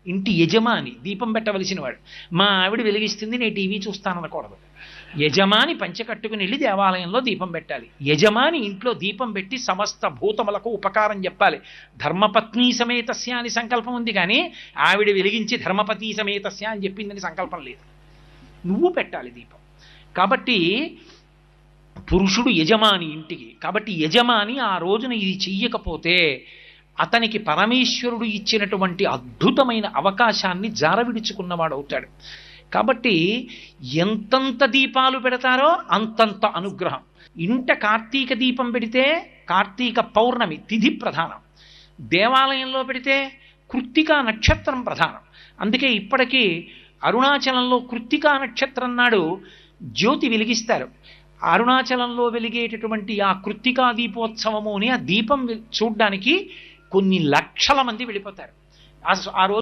ఇంటి యజమాని దీపం పెట్టవలసిన వాడు. మా ఆవిడ వెలిగిస్తుంది నేను టీవీ చూస్తాననకూడదు. యజమాని పంచె కట్టుకుని వెళ్ళి దేవాలయంలో దీపం పెట్టాలి. యజమాని ఇంట్లో దీపం పెట్టి సమస్త భూతములకు ఉపకారం చెప్పాలి. ధర్మపత్ని సమేతస్య అని సంకల్పం ఉంది, కానీ ఆవిడ వెలిగించి ధర్మపతి సమేతస్య అని చెప్పిందని సంకల్పం లేదు. నువ్వు పెట్టాలి దీపం. కాబట్టి పురుషుడు యజమాని ఇంటికి. కాబట్టి యజమాని ఆ రోజున ఇది చెయ్యకపోతే అతనికి పరమేశ్వరుడు ఇచ్చినటువంటి అద్భుతమైన అవకాశాన్ని జారవిడుచుకున్నవాడు అవుతాడు. కాబట్టి ఎంతంత దీపాలు పెడతారో అంతంత అనుగ్రహం. ఇంట కార్తీక దీపం పెడితే కార్తీక పౌర్ణమి తిథి ప్రధానం, దేవాలయంలో పెడితే కృత్తికా నక్షత్రం ప్రధానం. అందుకే ఇప్పటికీ అరుణాచలంలో కృత్తికా నక్షత్రం నాడు జ్యోతి వెలిగిస్తారు. అరుణాచలంలో వెలిగేటటువంటి ఆ కృత్తికా దీపోత్సవము అని ఆ దీపం చూడ్డానికి కొన్ని లక్షల మంది వెళ్ళిపోతారు. ఆ రోజు